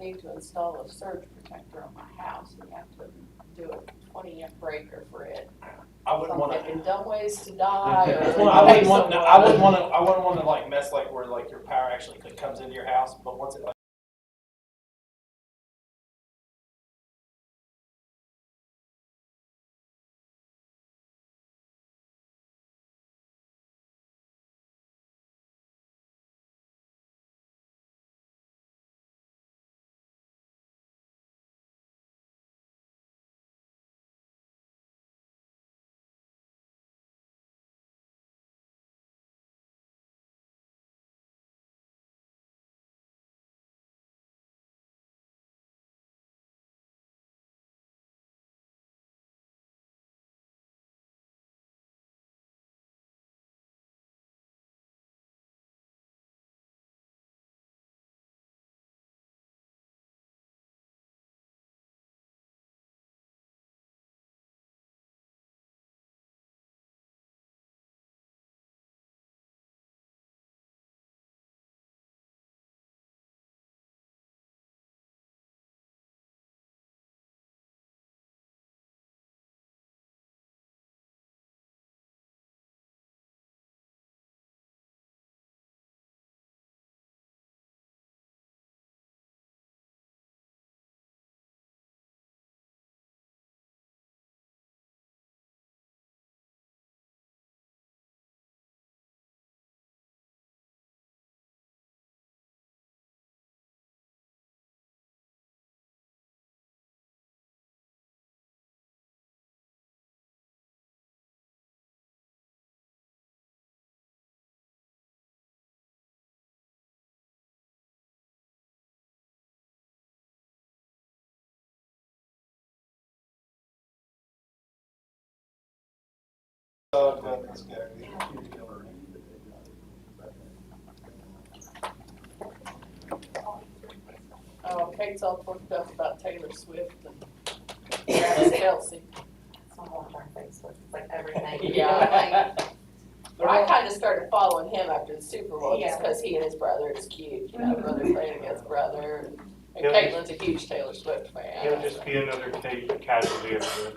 need to install a surge protector on my house, we have to do a 20-amp breaker for it. I wouldn't want I'm to. thinking dumb ways to die, or Well, I wouldn't want. I wouldn't want to. I wouldn't want to like mess like where like your power actually comes into your house, but once it like. Oh goodness, Gary. Oh, Kate's all worked up about Taylor Swift and Travis Kelce. It's all over our Facebook, it's like everything. Yeah, I kind of started following him after the Super Bowl just because he and his brother is cute, brother playing against brother. And Caitlin's a huge Taylor Swift fan. He'll just be another casualty of the.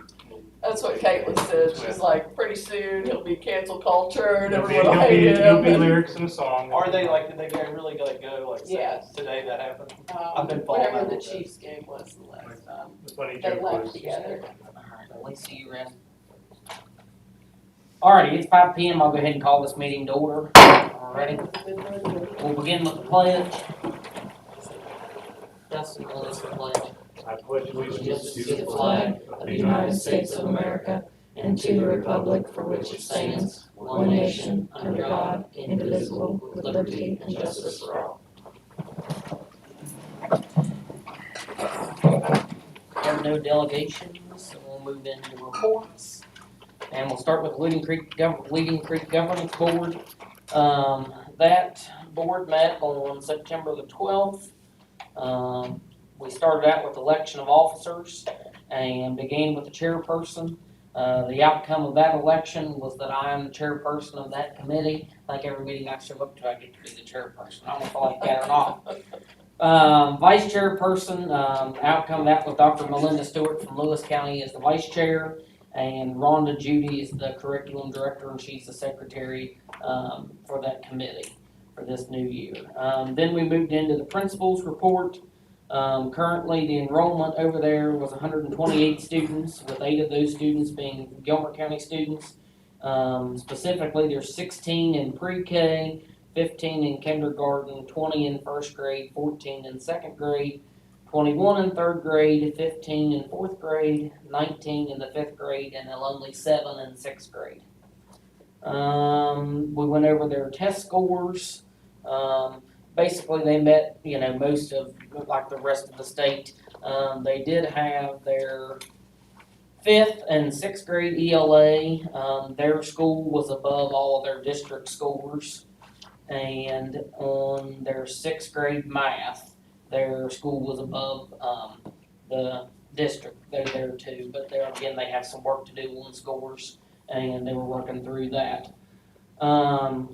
That's what Caitlin said. She's like, pretty soon he'll be cancel culture and everyone will hate him. He'll be lyrics in a song. Are they like? Did they really like go like? Yes. Today that happened. I've been following whatever the that. Chiefs game was the last time. The funny They joke left was. together. Alright, we see you, Ren. Alrighty, it's 5 p.m. I'll go ahead and call this meeting to order. Alrighty. We'll begin with the pledge. Justin, will lead the pledge. I pledge allegiance to the flag of the United States of America and to the republic for which it stands, one nation, under God, indivisible, with liberty and justice for all. We have no delegations, so we'll move into reports. And we'll start with Leading Creek Governance Board. That board met on September the 12th. We started out with election of officers and began with the chairperson. The outcome of that election was that I am the chairperson of that committee. Like every meeting I show up to, I get to be the chairperson. I don't know if I like that or not. Vice chairperson, outcome of that was Dr. Melinda Stewart from Lewis County as the vice chair, and Rhonda Judy is the curriculum director, and she's the secretary for that committee for this new year. Then we moved into the principals report. Currently, the enrollment over there was 128 students, with 8 of those students being Gilmer County students. Specifically, there's 16 in pre-K, 15 in kindergarten, 20 in first grade, 14 in second grade, 21 in third grade, 15 in fourth grade, 19 in the fifth grade, and only 7 in sixth grade. We went over their test scores. Basically, they met, most of, like the rest of the state. They did have their 5th and 6th grade ELA. Their school was above all of their district scores. And on their 6th grade math, their school was above the district. They're there too, but there again, they have some work to do on scores, and they were working through that.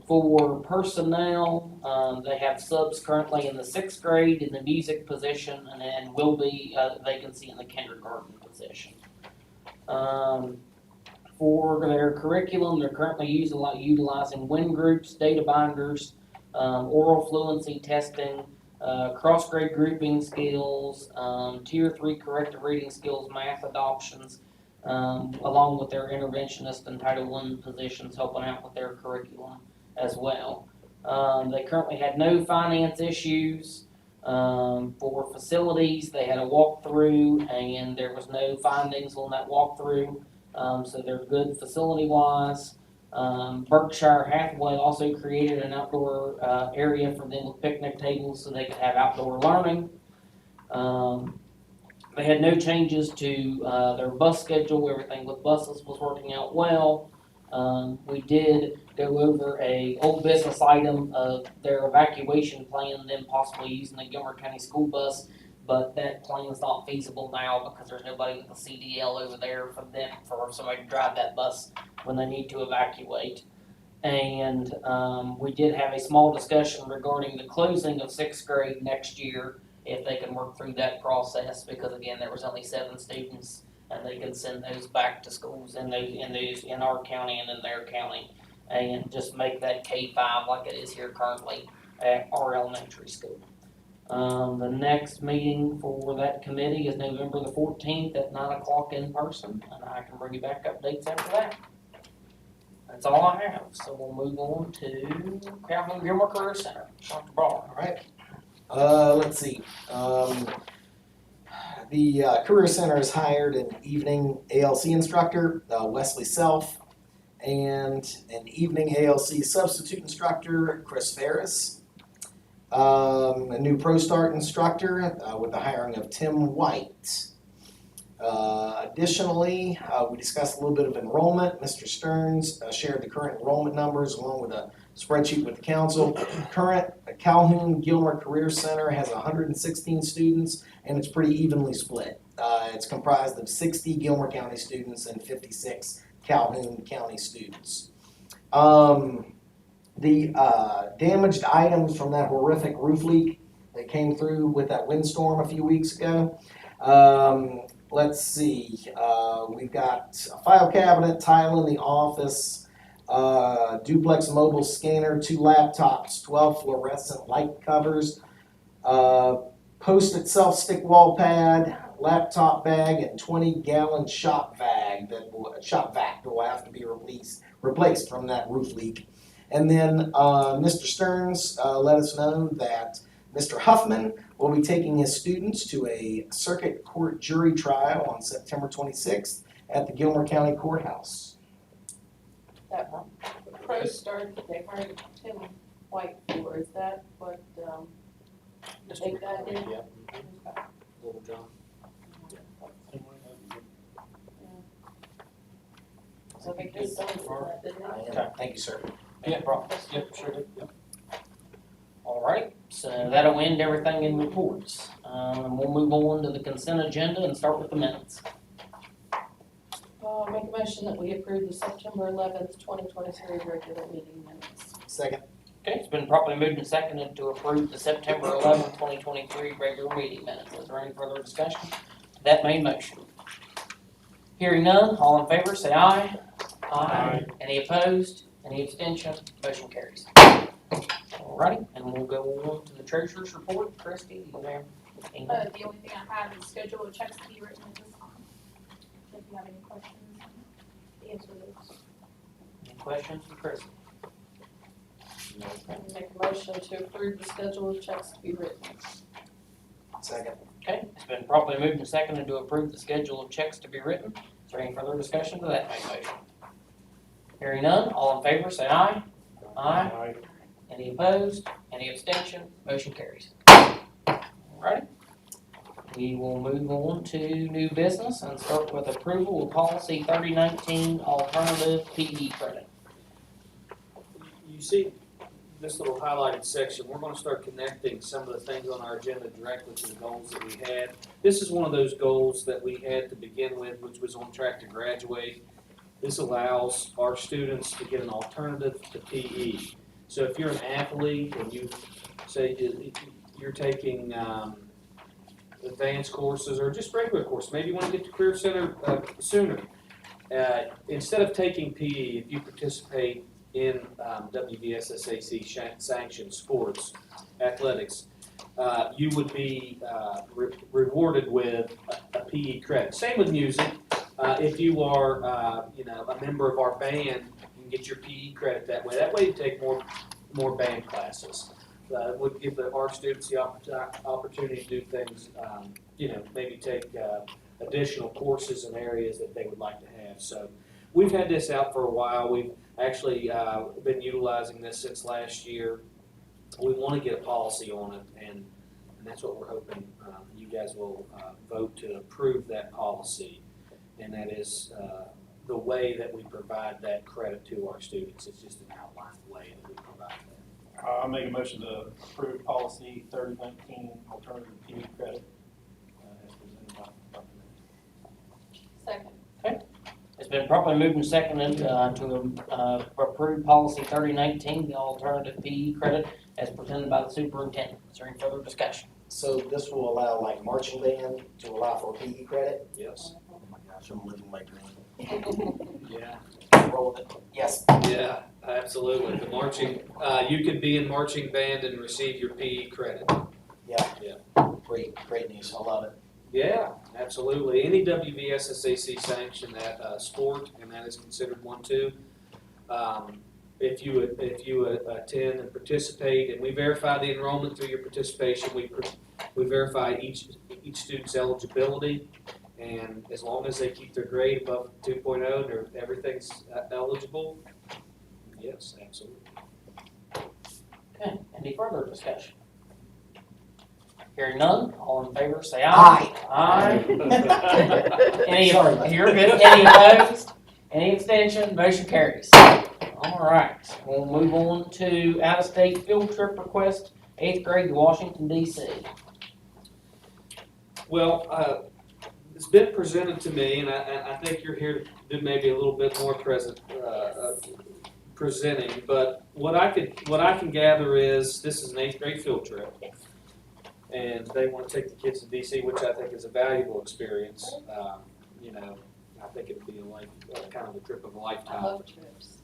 For personnel, they have subs currently in the 6th grade in the music position, and then will be a vacancy in the kindergarten position. For their curriculum, they're currently utilizing WIN groups, data binders, oral fluency testing, cross-grade grouping skills, tier 3 corrective reading skills, math adoptions, along with their interventionist and Title I positions helping out with their curriculum as well. They currently had no finance issues. For facilities, they had a walkthrough and there was no findings on that walkthrough. So they're good facility-wise. Berkshire Hathaway also created an outdoor area for them with picnic tables so they could have outdoor learning. They had no changes to their bus schedule. Everything with buses was working out well. We did go over a old business item of their evacuation plan, them possibly using the Gilmer County school bus, but that plan is not feasible now because there's nobody with a CDL over there for somebody to drive that bus when they need to evacuate. And we did have a small discussion regarding the closing of 6th grade next year, if they can work through that process, because again, there was only 7 students, and they can send those back to schools in our county and in their county, and just make that K-5 like it is here currently at our elementary school. The next meeting for that committee is November the 14th at 9 o'clock in person, and I can bring you back updates after that. That's all I have, so we'll move on to Calhoun Gilmer Career Center. Dr. Barr. All right. Let's see. The Career Center has hired an evening ALC instructor, Wesley Self, and an evening ALC substitute instructor, Chris Ferris. A new Pro Start instructor with the hiring of Tim White. Additionally, we discussed a little bit of enrollment. Mr. Stearns shared the current enrollment numbers along with a spreadsheet with the council. Current Calhoun Gilmer Career Center has 116 students, and it's pretty evenly split. It's comprised of 60 Gilmer County students and 56 Calhoun County students. The damaged items from that horrific roof leak that came through with that windstorm a few weeks ago. Let's see, we've got a file cabinet, tile in the office, duplex mobile scanner, 2 laptops, 12 fluorescent light covers, post-it self-stick wall pad, laptop bag, and 20-gallon shop vac that will have to be replaced from that roof leak. And then Mr. Stearns let us know that Mr. Huffman will be taking his students to a circuit court jury trial on September 26th at the Gilmer County Courthouse. That Pro Start that they hired Tim White for, is that what, they got in? Yeah. Little John. So they just done that, didn't they? Okay, thank you, sir. Yeah, yep, sure did. Yep. All right, so that'll end everything in reports. And we'll move on to the consent agenda and start with the minutes. Make a motion that we approve the September 11th, 2023 regular meeting minutes. Second. Okay, it's been properly moved and seconded to approve the September 11th, 2023 regular meeting minutes. Is there any further discussion? That main motion. Hearing none, all in favor say aye. Aye. Any opposed? Any abstention? Motion carries. Alrighty, and we'll go on to the treasurer's report. Christie, you there? The only thing I have is schedule of checks to be written at this time. If you have any questions, answer those. Any questions for Christie? Make a motion to approve the schedule of checks to be written. Second. Okay, it's been properly moved and seconded to approve the schedule of checks to be written. Is there any further discussion to that main motion? Hearing none, all in favor say aye. Aye. Any opposed? Any abstention? Motion carries. Alright. We will move on to new business and start with approval of policy 3019 alternative PE credit. You see this little highlighted section, we're gonna start connecting some of the things on our agenda directly to the goals that we had. This is one of those goals that we had to begin with, which was on track to graduate. This allows our students to get an alternative to PE. So if you're an athlete and you say you're taking advanced courses or just regular courses, maybe you want to get to Career Center sooner. Instead of taking PE, if you participate in WVSSAC sanctioned sports, athletics, you would be rewarded with a PE credit. Same with music. If you are, a member of our band, you can get your PE credit that way. That way you take more band classes. It would give our students the opportunity to do things, maybe take additional courses in areas that they would like to have. So we've had this out for a while. We've actually been utilizing this since last year. We want to get a policy on it, and that's what we're hoping you guys will vote to approve that policy. And that is the way that we provide that credit to our students. It's just an outlined way that we provide that. I'll make a motion to approve policy 3019, alternative PE credit, as presented by Dr. Mays. Second. It's been properly moved and seconded to approve policy 3019, the alternative PE credit, as presented by the superintendent. Is there any further discussion? So this will allow like marching band to allow for PE credit? Yes. Oh my gosh, I'm living my dream. Yeah. Roll with it. Yes. Yeah, absolutely. The marching, you could be in marching band and receive your PE credit. Great news. I love it. Yeah, absolutely. Any WVSSAC sanction that sport, and that is considered one too. If you attend and participate, and we verify the enrollment through your participation, we verify each student's eligibility, and as long as they keep their grade above 2.0 and everything's eligible, yes, absolutely. Okay, any further discussion? Hearing none, all in favor say aye. Aye. Aye. Any, Sorry. you're good. Any opposed? Any abstention? Motion carries. All right, we'll move on to out-of-state field trip request, 8th grade to Washington, D.C. Well, it's been presented to me, and I think you're here to do maybe a little bit more presenting. But what I can gather is this is an 8th grade field trip, and they want to take the kids to DC, which I think is a valuable experience. I think it'd be kind of a trip of a I lifetime. love trips.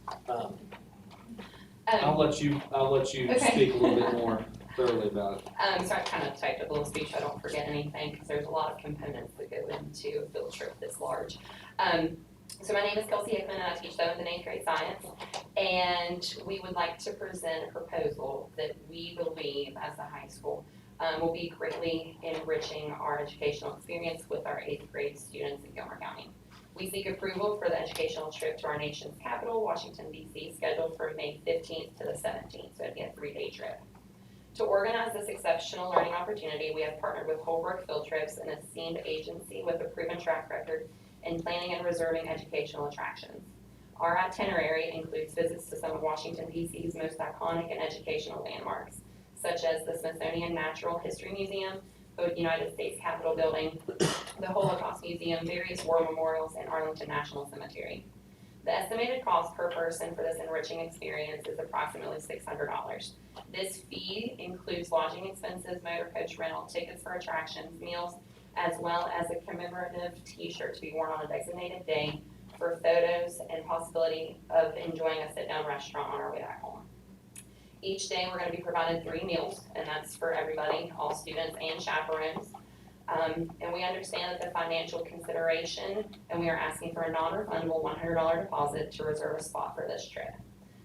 I'll let you Okay. speak a little bit more thoroughly about it. So I kind of typed up a little speech, so I don't forget anything, because there's a lot of components that go into a field trip this large. So my name is Kelsey Hickman, and I teach 7th and 8th grade science, and we would like to present a proposal that we believe, as a high school, will be greatly enriching our educational experience with our 8th grade students in Gilmer County. We seek approval for the educational trip to our nation's capital, Washington, D.C., scheduled for May 15th to the 17th, so it'd be a 3-day trip. To organize this exceptional learning opportunity, we have partnered with Holbrook Field Trips, an esteemed agency with a proven track record in planning and reserving educational attractions. Our itinerary includes visits to some of Washington, D.C.'s most iconic and educational landmarks, such as the Smithsonian Natural History Museum, the United States Capitol Building, the Holocaust Museum, various war memorials, and Arlington National Cemetery. The estimated cost per person for this enriching experience is approximately $600. This fee includes lodging expenses, motor coach rental, tickets for attractions, meals, as well as a commemorative t-shirt to be worn on a designated day for photos and possibility of enjoying a sit-down restaurant on our way back home. Each day we're going to be provided 3 meals, and that's for everybody, all students and chaperones. And we understand that the financial consideration, and we are asking for a non-refundable $100 deposit to reserve a spot for this trip.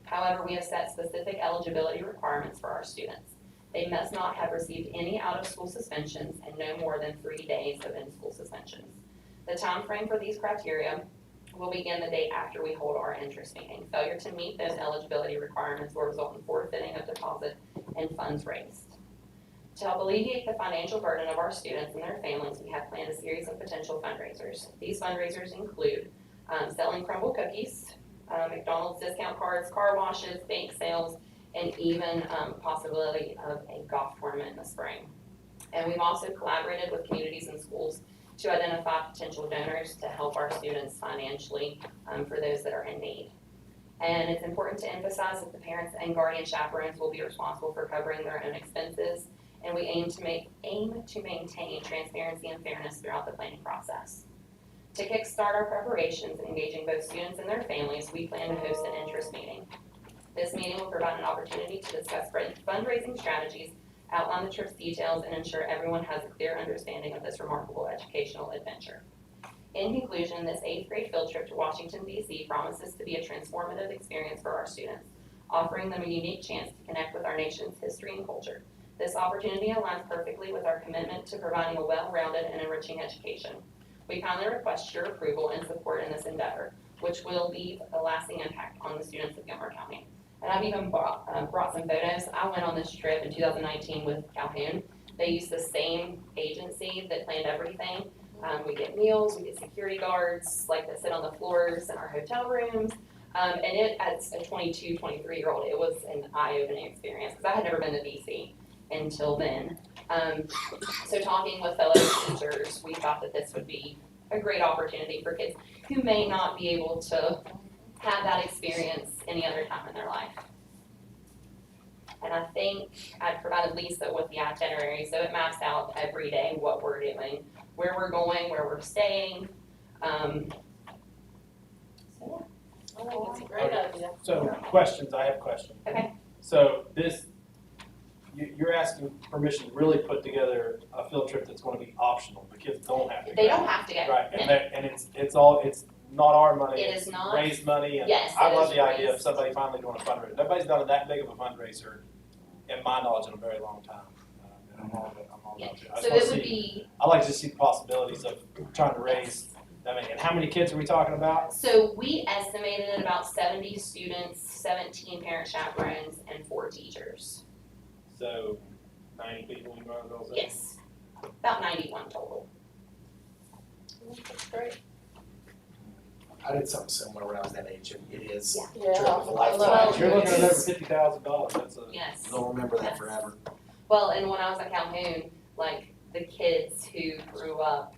However, we have set specific eligibility requirements for our students. They must not have received any out-of-school suspensions and no more than 3 days of in-school suspensions. The time frame for these criteria will begin the day after we hold our interest meeting. Failure to meet those eligibility requirements will result in forfeiting of deposit and funds raised. To help alleviate the financial burden of our students and their families, we have planned a series of potential fundraisers. These fundraisers include selling crumble cookies, McDonald's discount cards, car washes, bake sales, and even possibility of a golf tournament in the spring. And we've also collaborated with communities and schools to identify potential donors to help our students financially for those that are in need. And it's important to emphasize that the parents and guardian chaperones will be responsible for covering their own expenses, and we aim to maintain transparency and fairness throughout the planning process. To kickstart our preparations and engaging both students and their families, we plan to host an interest meeting. This meeting will provide an opportunity to discuss fundraising strategies, outline the trip's details, and ensure everyone has a clear understanding of this remarkable educational adventure. In conclusion, this 8th grade field trip to Washington, D.C. promises to be a transformative experience for our students, offering them a unique chance to connect with our nation's history and culture. This opportunity aligns perfectly with our commitment to providing a well-rounded and enriching education. We kindly request your approval and support in this endeavor, which will leave a lasting impact on the students of Gilmer County. And I've even brought some photos. I went on this trip in 2019 with Calhoun. They used the same agency that planned everything. We get meals, we get security guards, like that sit on the floors in our hotel rooms. And as a 22, 23-year-old, it was an eye-opening experience because I had never been to DC until then. So talking with fellow teachers, we thought that this would be a great opportunity for kids who may not be able to have that experience any other time in their life. And I think I provided Lisa with the itinerary, so it maps out every day what we're doing, where we're going, where we're staying. I think it's a great idea. So questions, I have questions. Okay. So this, you're asking permission to really put together a field trip that's gonna be optional, the kids don't have to go. They don't have to go. Right, and it's not our money, It it's is not. raised money, and Yes, I it love is the idea of raised. somebody finally doing a fundraiser. Nobody's done that big of a fundraiser, in my knowledge, in a very long time. And I'm all Yeah. about it. I just So wanna it would see- be, I like to see possibilities of trying to raise, I mean, and how many kids are we talking about? so we estimated at about 70 students, 17 parent chaperones, and 4 teachers. So 90 people, you might as well say? Yes, about 91 total. That's great. I did something similar when I was that age, and it is a Yeah. trip of a I love lifetime. it. You're looking at over $50,000, that's a. Yes. They'll remember that Yes. forever. Well, and when I was at Calhoun, like the kids who grew up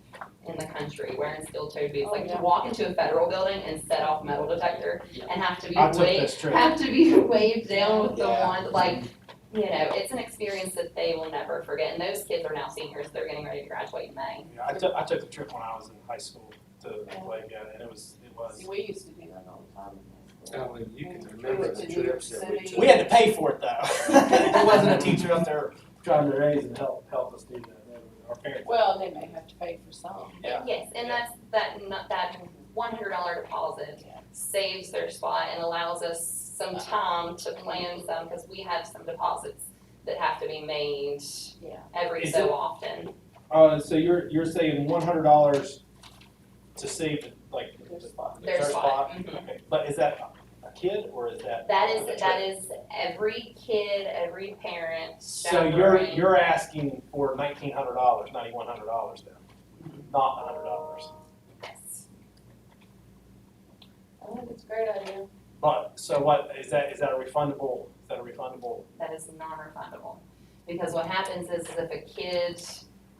in the country wearing steel-toed boots, Oh, like yeah. to walk into a federal building and set off metal detector and have to be I took waved, this trip. have to be waved down with the Yeah. wand, like, you know, it's an experience that they will never forget. And those kids are now seniors, they're getting ready to graduate in May. Yeah, I took the trip when I was in high school to play again, and it was, We used to do that all the time. Oh, and you can We remember went the to New York trips that we City. took. we had to pay for it though. There wasn't a teacher up there trying to raise and help us do that. Our parents. Well, they may have to pay for some. Yeah. Yes, and Yeah. that $100 deposit saves their spot and allows us some time to plan some, because we have some deposits that have to be made Yeah. every Is so it- often. So you're saying $100 to save, like, Their spot. Their spot, mhm. Okay, but is that a kid, or is that? That a trip? is every kid, every parent, So chaperone. you're asking for $1,900, $9,100 then, not $100. Yes. I think it's a great idea. But, so what, is that a refundable, That is non-refundable. Because what happens is if a kid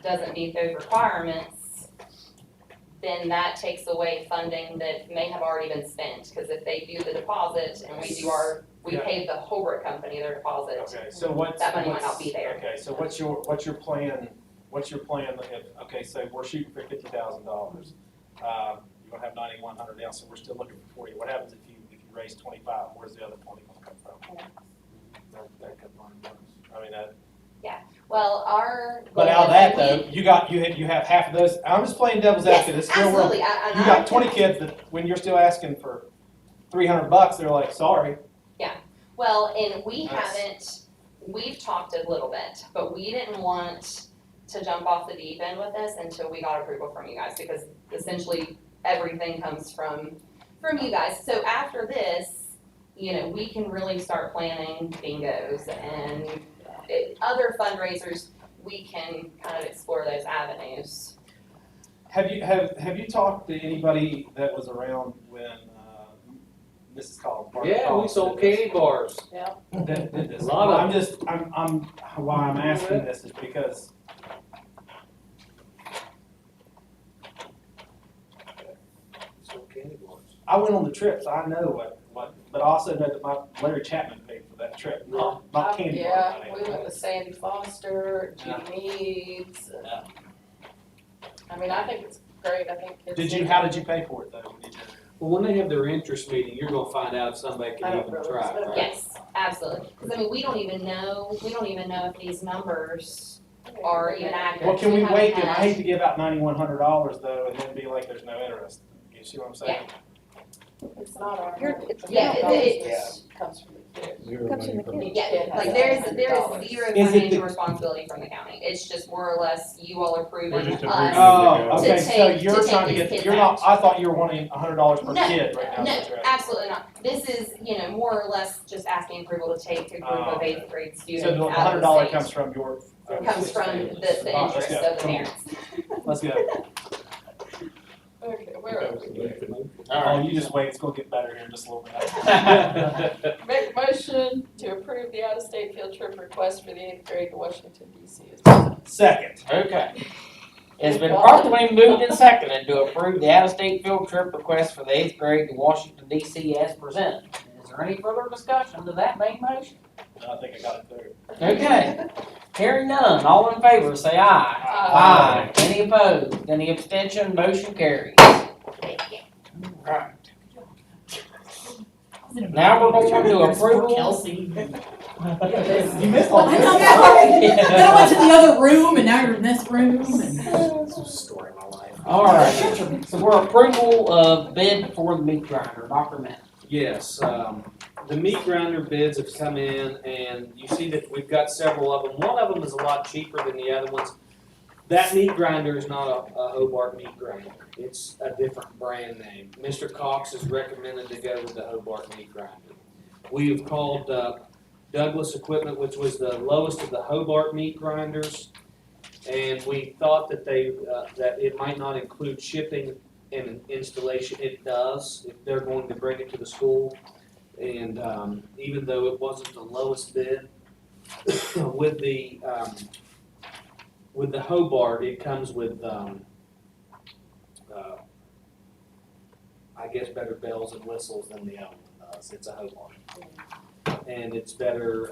doesn't meet those requirements, then that takes away funding that may have already been spent. Because if they do the deposit and we pay the Holbrook company their deposit, okay, so what's? that money might not what's- be there. Okay, so what's your plan, if, okay, so we're shooting for $50,000. You're gonna have 9,100 down, so we're still looking for 40. What happens if you raise 25, where's the other 20 gonna come from? That could find us. I mean, that. well, our. But out of that though, you have half of those, I'm just playing devil's Yes, advocate, it's real world. absolutely. You got 20 kids that, when you're still asking for $300, they're like, sorry. Well, and we That's- we've talked a little bit, but we didn't want to jump off the deep end with this until we got approval from you guys, because essentially everything comes from you guys. So after this, you know, we can really start planning bingos and other fundraisers, we can kind of explore those avenues. Have you talked to anybody that was around when Mrs. Collins? Margaret Yeah, we Collins sold did this? candy bars. That did this. A lot of- Why I'm asking this is because I went on the trips, I know what, but I also know that my Larry Chapman paid for that trip, not candy bar Yeah, money. we went with Sandy Foster, Yeah. Judy Meads. Yeah. I mean, I think it's great, I think it's. How did you pay for it though? Well, when they have their interest meeting, you're gonna find out if somebody I can don't even really try, expect right? Yes, absolutely. Because I mean, we don't even know if these numbers are even accurate. Well, can we haven't wait, I had- hate to give out $9,100 though, and then be like, there's no interest, you see what I'm saying? It's not our. Yeah, It comes from the kids. Comes from the kids. Yeah, like there is zero Is it financial the- responsibility from the county. It's just more or less you all are We're approving just us. approving Oh, To okay, so take- you're to take trying to these get, kids you're not, I thought you were wanting $100 per No, kid right now. No, is what you're asking for. absolutely not. This is, more or less just asking approval to take a group Oh, of okay. eighth grade So students the out of $100 the comes state. from your. Comes from the All right, let's interest go. of the parents. Let's go. Okay, where are we? Oh, you just wait, it's gonna get better here in just a little bit. Make a motion to approve the out-of-state field trip request for the eighth grade to Washington DC. Is presented. Second. Okay. It's been properly moved and seconded to approve the out-of-state field trip request for the eighth grade to Washington DC as presented. Is there any further discussion to that main motion? I think I got it through. Okay. Hearing none, all in favor, say aye. Aye. Any opposed? Any abstention? Motion carries. Right. Now we're going to approval. Kelsey. You missed all I this. know, then I went to the other room and now you're in this room and. Story of my life. All right. So we're approval of bid for the meat grinder. Dr. Mann. Yes, the meat grinder bids have come in, and you see that we've got several of them. One of them is a lot cheaper than the other ones. That meat grinder is not a Hobart meat grinder. It's a different brand name. Mr. Cox has recommended to go with the Hobart meat grinder. We have called Douglas Equipment, which was the lowest of the Hobart meat grinders, and we thought that that it might not include shipping and installation. It does, if they're going to bring it to the school. And even though it wasn't the lowest bid, with the Hobart, it comes with I guess better bells and whistles than the other one does. It's a Hobart, and it's better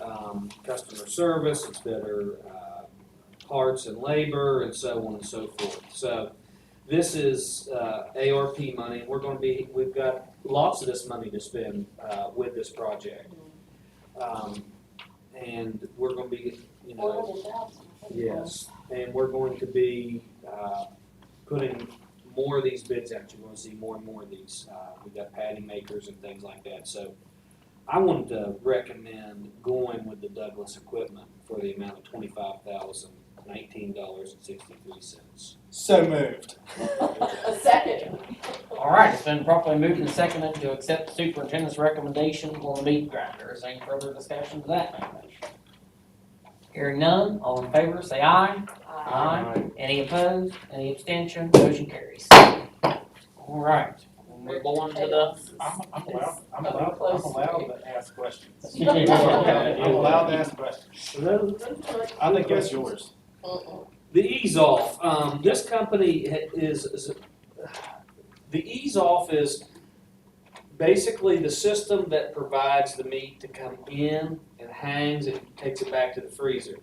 customer service. It's better parts and labor, and so on and so forth. So this is ARP money. We've got lots of this money to spend with this project. And we're gonna be, yes, and we're going to be putting more of these bids out. You're gonna see more and more of these. We've got patty makers and things like that. So I wanted to recommend going with the Douglas Equipment for the amount of $25,019.63. So moved. A second. All right, it's been properly moved and seconded to accept the superintendent's recommendation on the meat grinder. Is there any further discussion to that main motion? Hearing none, all in favor, say aye. Aye. Any opposed? Any abstention? Motion carries. All right, we're going to the. I'm allowed to ask questions. I'm I'm allowed to ask questions. I think that's yours. The Ease Off, this company the Ease Off is basically the system that provides the meat to come in and hangs and takes it back to the freezer.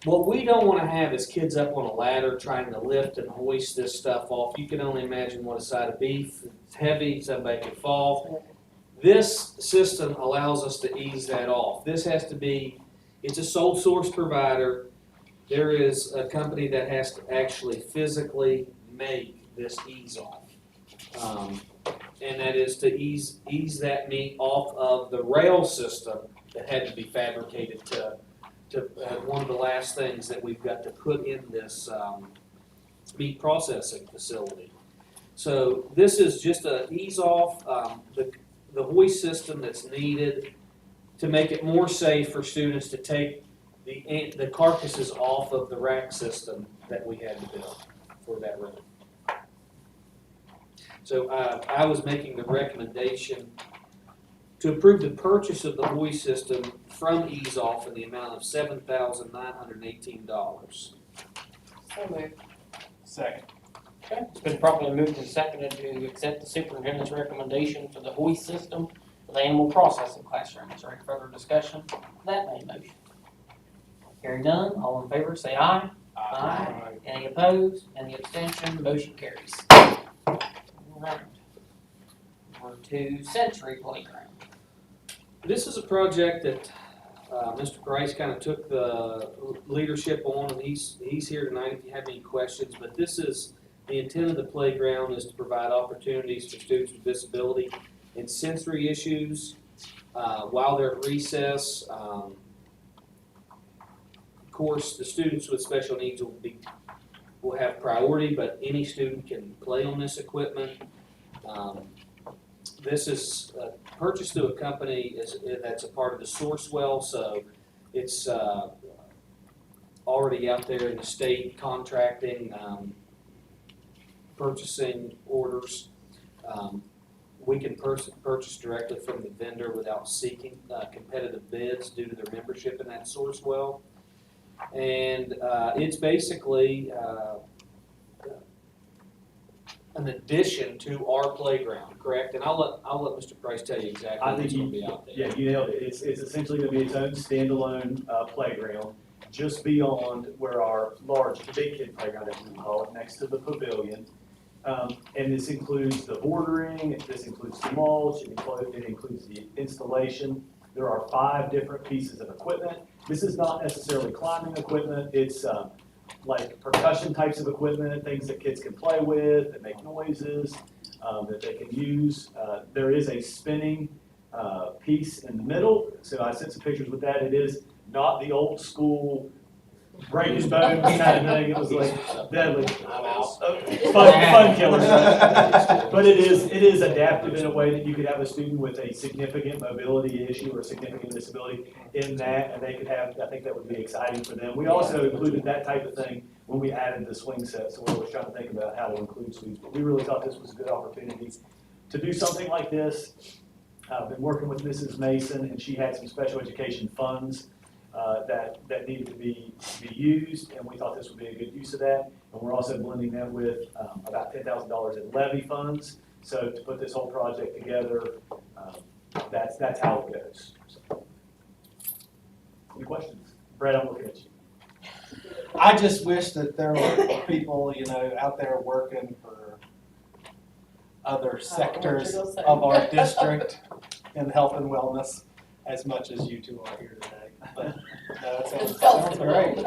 What we don't want to have is kids up on a ladder trying to lift and hoist this stuff off. You can only imagine what a side of beef, it's heavy, somebody could fall. This system allows us to ease that off. This has to be, it's a sole source provider. There is a company that has to actually physically make this Ease Off. And that is to ease that meat off of the rail system that had to be fabricated to one of the last things that we've got to put in this meat processing facility. So this is just a Ease Off, the hoist system that's needed to make it more safe for students to take the carcasses off of the rack system that we had to build for that room. So I was making the recommendation to approve the purchase of the hoist system from Ease Off in the amount of $7,918. So moved. Second. Okay, it's been properly moved and seconded to accept the superintendent's recommendation for the hoist system for the animal processing classroom. Is there any further discussion of that main motion? Hearing none, all in favor say aye. Aye. Any opposed? Any abstention? Motion carries. Alright. On to Century Playground. This is a project that Mr. Price kind of took the leadership on, and he's here tonight if you have any questions. But this is, the intent of the playground is to provide opportunities for students with disability and sensory issues while they're at recess. Of course, the students with special needs will have priority, but any student can play on this equipment. This is purchased through a company that's a part of the Sourcewell, so it's already out there in the state contracting, purchasing orders. We can purchase directly from the vendor without seeking competitive bids due to their membership in that Sourcewell. And it's basically an addition to our playground, correct? And I'll let Mr. Price tell you exactly I what's think going to be out there. Yeah, you nailed it. It's essentially gonna be its own standalone, playground, just beyond where our the big kid playground, as we call it, next to the pavilion. And this includes the bordering, this includes the mulch, it includes the installation. There are 5 different pieces of equipment. This is not necessarily climbing equipment, it's, like percussion types of equipment, things that kids can play with, that make noises, that they can use. There is a spinning piece in the middle, so I sent some pictures with that. It is not the old school breaking bones kind of thing. It was like deadly. I'm out. Fun killer. But it is adaptive in a way that you could have a student with a significant mobility issue or significant disability in that, and they could have, I think that would be exciting for them. We also included that type of thing when we added the swing set, so we were trying to think about how to include swings, but we really thought this was a good opportunity to do something like this. I've been working with Mrs. Mason, and she had some special education funds that needed to be used, and we thought this would be a good use of that. And we're also blending that with about $10,000 in levy funds. So to put this whole project together, that's how it goes. So, any questions? Brett, I'm looking at you. I just wish that there were people, out there working for other sectors of our district in health and wellness as much as you two are here today. But no, it sounds great.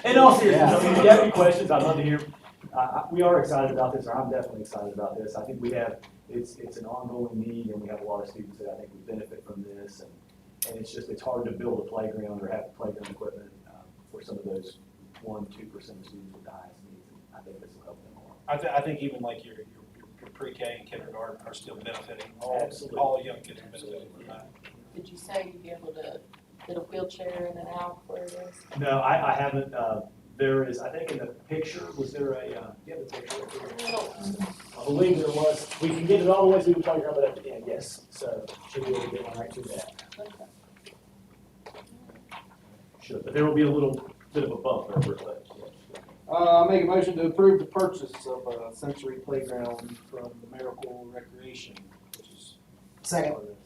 In all seriousness, I mean, if you have any questions, I'd love to hear. We are excited about this, or I'm definitely excited about this. I think it's an ongoing need, and we have a lot of students that I think would benefit from this. And it's hard to build a playground or have playground equipment for some of those 1-2% of students with the highest needs. And I think this will help them a lot. I think even like your pre-K and kindergarten are still benefiting. Absolutely. All young kids are benefiting from that. Did you say you'd be able to get a wheelchair in and out where it is? No, I haven't. There is, I think in the picture, was there a, you have the picture? I believe there was. We can get it all the way through the playground, but at the end, yes. So should be able to get one right through that. Sure, but there will be a little bit of a bump over it, but yeah. I make a motion to approve the purchase of a Century Playground from the Miracle Recreation, which is Second. part of this.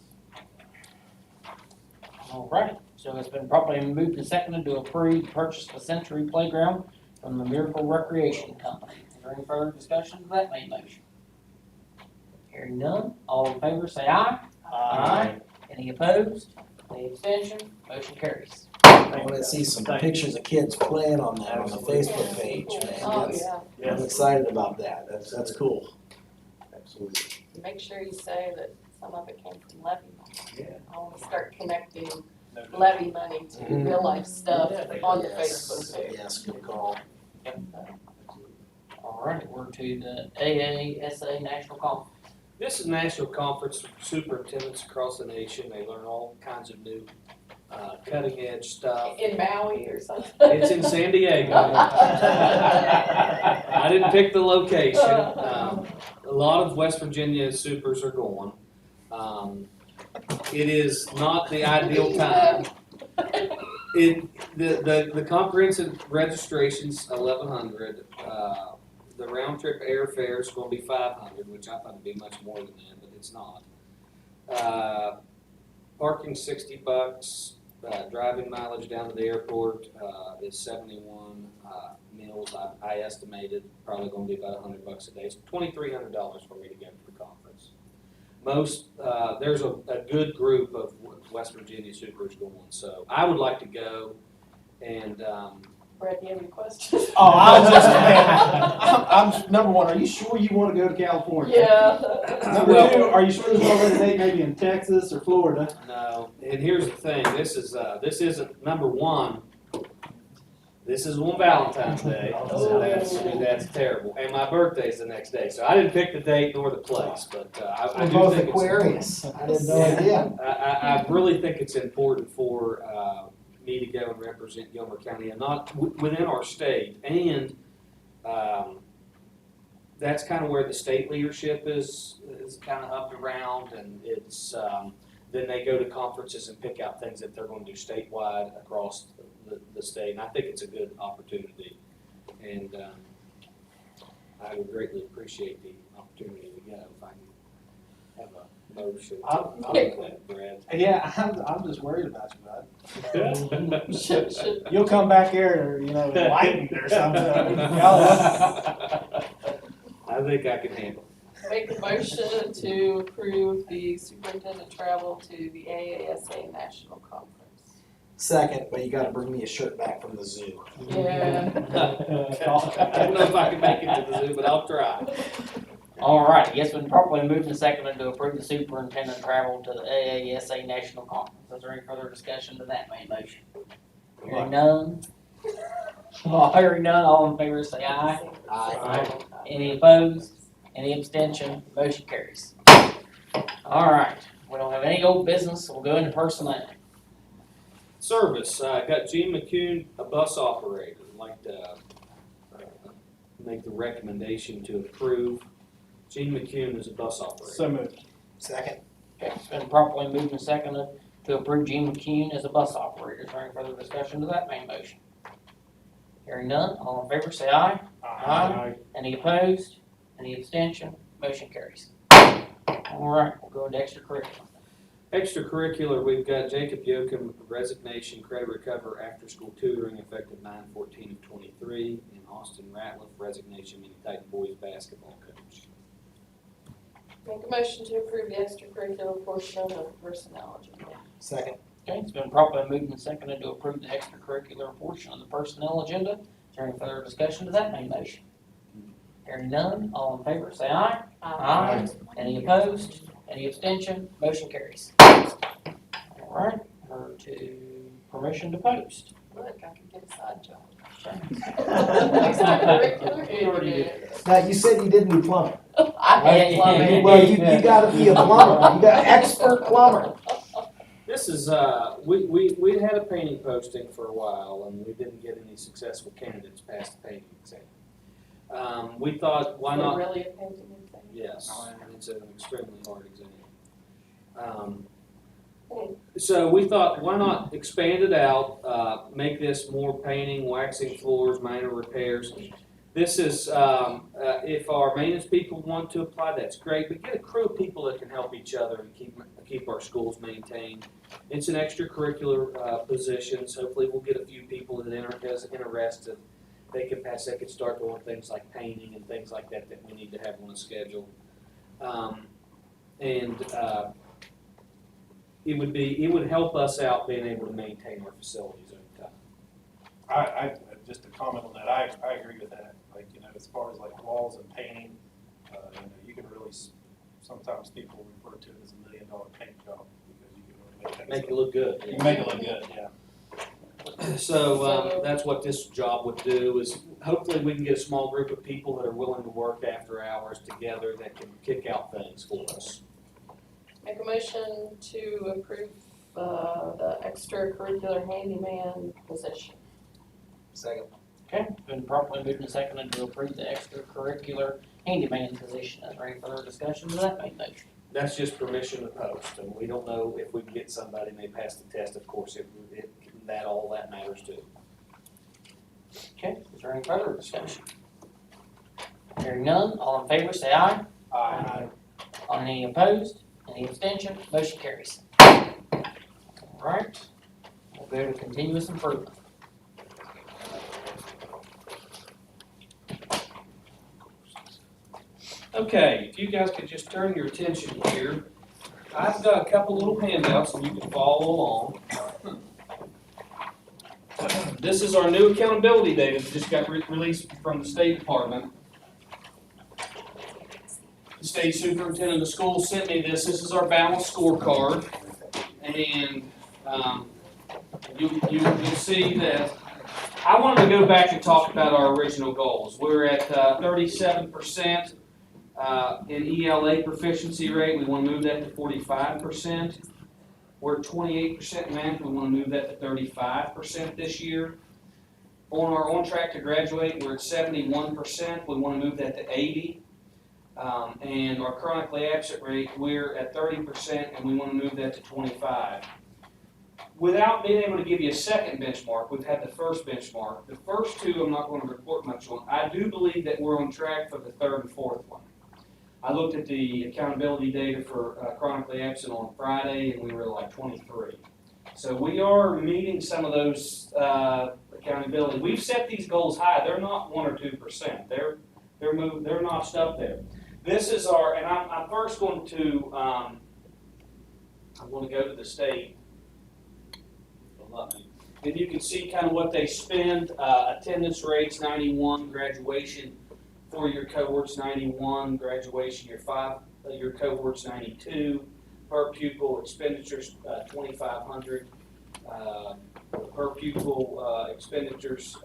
All right, so it's been properly moved and seconded to approve the purchase of a Century Playground from the Miracle Recreation Company. Is there any further discussion of that main motion? Hearing none, all in favor say aye. Aye. Any opposed? Any abstention? Motion carries. I want to see some pictures of kids playing on that on the Facebook page, man. Oh, That's- yeah. I'm excited about that. That's cool. Absolutely. Make sure you say that some of it came from levy money. Yeah. I want to start connecting levy money to Mhm. real life stuff on the Yes. Facebook page. Yes, good call. All right, we're to the AASA National Conference. This is a national conference for superintendents across the nation. They learn all kinds of new cutting edge stuff. In Maui or something. It's in San Diego. I didn't pick the location. A lot of West Virginia supers are going. It is not the ideal time. The comprehensive registration's 1,100. the round trip airfare is gonna be $500, which I thought would be much more than that, but it's not. Parking $60, driving mileage down to the airport, is 71, meals I estimated probably gonna be about $100 a day. It's $2,300 for me to go to the conference. There's a good group of West Virginia supers going, so I would like to go and, Brad, do you have any questions? Oh, I was just, I'm, number one, are you sure you wanna go to California? Yeah. Number two, are you sure there's already a date maybe in Texas or Florida? no, and here's the thing, this isn't, number one, this is on Valentine's Day, so that's terrible, and my birthday's the next day, so I didn't pick the date nor the place, but, I We're do both think it's. Aquarius. I had no idea. I really think it's important for, me to go and represent Gilmer County, and not within our state, and, that's kind of where the state leadership is kind of upped around, and it's, then they go to conferences and pick out things that they're going to do statewide across the state, and I think it's a good opportunity, and, I would greatly appreciate the opportunity to go if I can have a motion to that, Brad. Yeah, I'm just worried about you, bud. Should- You'll come back here, enlightened or something. I think I can handle it. Make a motion to approve the superintendent travel to the AASA National Conference. Second, but you gotta bring me a shirt back from the zoo. Yeah. I don't know if I can make it to the zoo, but I'll try. All right, yes, been properly moved and seconded to approve the superintendent travel to the AASA National Conference. Is there any further discussion to that main motion? Hearing none. Hearing none, all in favor say aye. Aye. Any opposed? Any abstention? Motion carries. All right, we don't have any old business, so we'll go into personnel. Service, I got Gene McCune, a bus operator. I'd like to make the recommendation to approve. Gene McCune is a bus operator. So moved. Second. Okay, it's been properly moved and seconded to approve Gene McCune as a bus operator. Is there any further discussion to that main motion? Hearing none, all in favor say aye. Aye. Any opposed? Any abstention? Motion carries. All right, we'll go into extracurricular. Extracurricular, we've got Jacob Yoakum, resignation, credit recover, after-school tutoring effective 9/14/23, and Austin Ratliff, resignation, Mini Titan boys basketball coach. Make a motion to approve the extracurricular portion of the personnel agenda. Second. Okay, it's been properly moved and seconded to approve the extracurricular portion of the personnel agenda. Is there any further discussion to that main motion? Hearing none, all in favor say aye. Aye. Any opposed? Any abstention? Motion carries. All right, we're to permission to post. Look, I can get a side job. He already did. Now, you said you didn't do plumbing. I hate plumbing. Well, you gotta be a plumber. You got expert plumber. This is, we had a painting posting for a while, and we didn't get any successful candidates past the painting exam. We thought, why Is it not? really a painting exam? Yes, it's an extremely hard exam. So we thought, why not expand it out, make this more painting, waxing floors, minor repairs. This is, if our maintenance people want to apply, that's great, but get a crew of people that can help each other and keep our schools maintained. It's an extracurricular position, so hopefully we'll get a few people that are interested. They could start doing things like painting and things like that we need to have on a schedule. It would help us out being able to maintain our facilities over time. I just to comment on that, I agree with that. Like, as far as like walls and painting, you can really, sometimes people refer to it as $1 million paint job because you can really Make it look good. You can make it look good, yeah. So that's what this job would do, is hopefully we can get a small group of people that are willing to work after hours together that can kick out things for us. Make a motion to approve the extracurricular handyman position. Second. Okay, been properly moved and seconded to approve the extracurricular handyman position. Is there any further discussion to that main motion? That's just permission to post, and we don't know if we can get somebody and they pass the test, of course, all that matters too. Okay, is there any further discussion? Hearing none, all in favor say aye. Aye. Any opposed? Any abstention? Motion carries. Alright, we'll go to continuous improvement. Okay, if you guys could just turn your attention here, I've got a couple little handouts and you can follow along. This is our new accountability data that just got released from the State Department. The state superintendent of the school sent me this. This is our balanced scorecard. And you'll see that I wanted to go back and talk about our original goals. We're at 37% in ELA proficiency rate. We want to move that to 45%. We're at 28% math. We want to move that to 35% this year. On our on track to graduate, we're at 71%. We want to move that to 80%. And our chronically absent rate, we're at 30%, and we want to move that to 25%. Without being able to give you a second benchmark, we've had the first benchmark. The first two I'm not going to report much on. I do believe that we're on track for the third and fourth one. I looked at the accountability data for chronically absent on Friday, and we were like 23. So we are meeting some of those accountability. We've set these goals high. They're not 1 or 2%. They're notched up there. This is our, and I'm first going to, I'm going to go to the state. And you can see kind of what they spend. Attendance rates 91, graduation 4-year cohorts 91, graduation year cohorts 92, per pupil expenditures 2,500, per pupil expenditures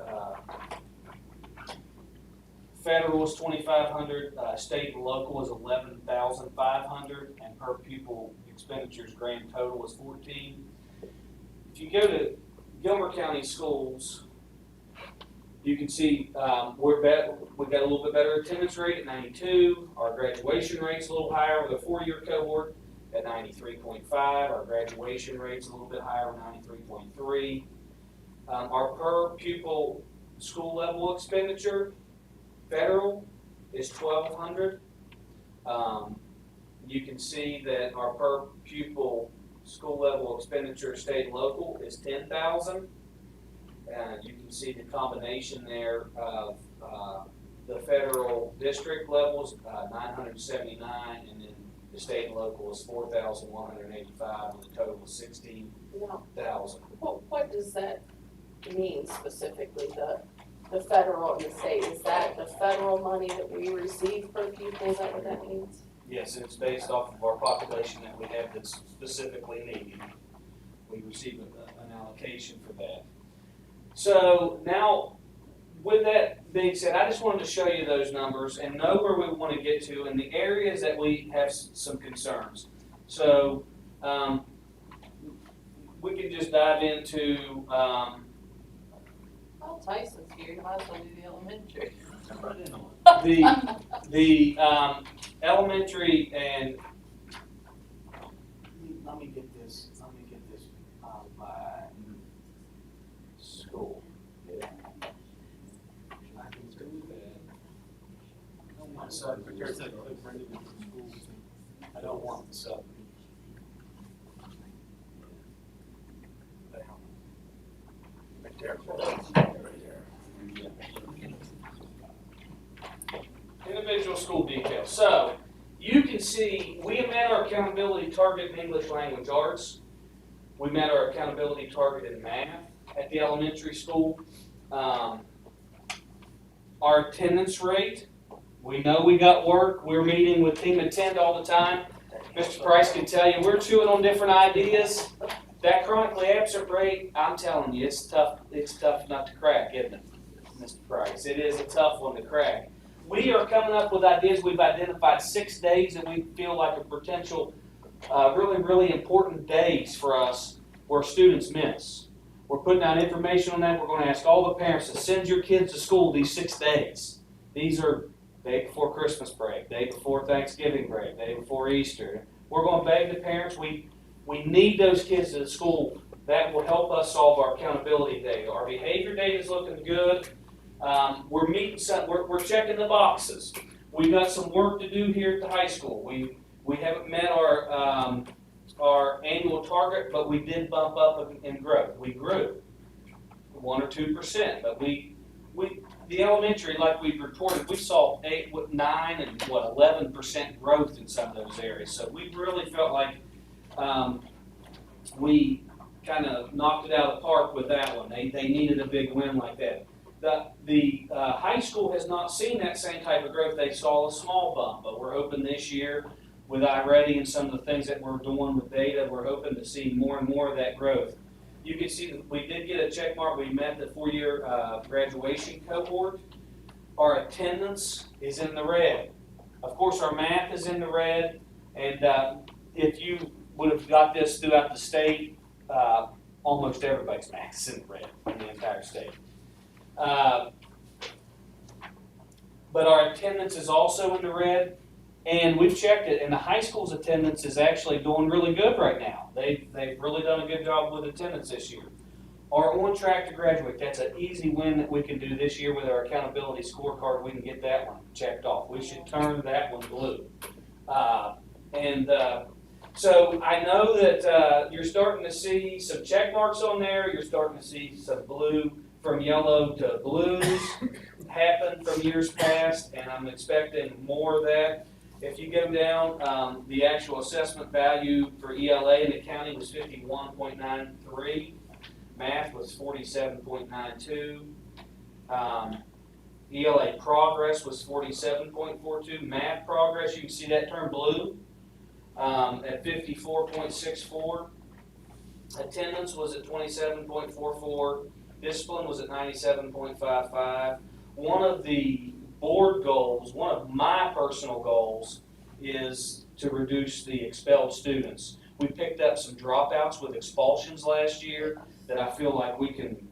federal is 2,500, state and local is 11,500, and per pupil expenditures grand total is 14. If you go to Gilmer County Schools, you can see we've got a little bit better attendance rate at 92. Our graduation rate's a little higher with a 4-year cohort at 93.5. Our graduation rate's a little bit higher at 93.3. Our per pupil school level expenditure, federal, is 1,200. You can see that our per pupil school level expenditure, state and local, is 10,000. And you can see the combination there of the federal district levels, 979, and then the state and local is 4,185, with a total of 16,000. What does that mean specifically, the federal and the state? Is that the federal money that we receive per pupil? Is that what that means? Yes, it's based off of our population that we have that's specifically needed. We receive an allocation for that. So now, with that being said, I just wanted to show you those numbers and know where we want to get to in the areas that we have some concerns. So we can just dive into Well, Tyson's here, you might as well do the elementary. the elementary, and let me get this by school. Yeah. I can do that. I don't want sub. I don't want the sub. Right there. Individual school details. So you can see we have met our accountability target in English language arts. We met our accountability target in math at the elementary school. Our attendance rate, we know we got work. We're meeting with Team Attend all the time. Mr. Price can tell you we're chewing on different ideas. That chronically absent rate, I'm telling you, it's tough not to crack, isn't it, Mr. Price? It is a tough one to crack. We are coming up with ideas. We've identified 6 days that we feel like are potential really, really important days for us where students miss. We're putting out information on that. We're going to ask all the parents to send your kids to school these 6 days. These are day before Christmas break, day before Thanksgiving break, day before Easter. We're going to beg the parents. We need those kids to the school. That will help us solve our accountability data. Our behavior data is looking good. We're meeting some. We're checking the boxes. we got some work to do here at the high school. We haven't met our annual target, but we did bump up in growth. We grew 1 or 2%, but the elementary, like we reported, we saw 8, 9, and 11% growth in some of those areas. So we really felt like we kind of knocked it out of the park with that one. They needed a big win like that. The high school has not seen that same type of growth. They saw a small bump, but we're hoping this year with iReady and some of the things that we're doing with data, we're hoping to see more and more of that growth. You can see that we did get a check mark. We met the 4-year graduation cohort. Our attendance is in the red. Of course, our math is in the red, and if you would have got this throughout the state, almost everybody's math is in the red in the entire state. But our attendance is also in the red, and we've checked it, and the high school's attendance is actually doing really good right now. They've really done a good job with attendance this year. Are on track to graduate. That's an easy win that we can do this year with our accountability scorecard. We can get that one checked off. We should turn that one blue. So I know that you're starting to see some check marks on there. You're starting to see some blue from yellow to blues happen from years past, and I'm expecting more of that. If you go down, the actual assessment value for ELA in the county was 51.93. Math was 47.92. ELA progress was 47.42. Math progress, you can see that turn blue at 54.64. Attendance was at 27.44. Discipline was at 97.55. One of the board goals, one of my personal goals, is to reduce the expelled students. We picked up some dropouts with expulsions last year that I feel like we can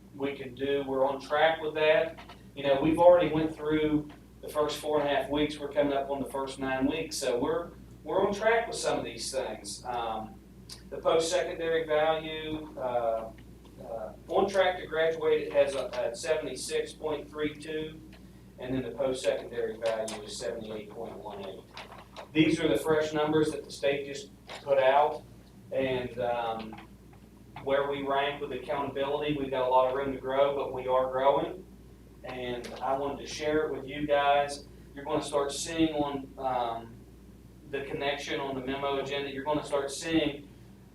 do. We're on track with that. You know, we've already went through the first 4.5 weeks. We're coming up on the first 9 weeks, so we're on track with some of these things. The post-secondary value, on track to graduate, it has a 76.32, and then the post-secondary value is 78.18. These are the fresh numbers that the state just put out, and where we rank with accountability, we've got a lot of room to grow, but we are growing, and I wanted to share it with you guys. You're going to start seeing on the connection on the memo agenda, you're going to start seeing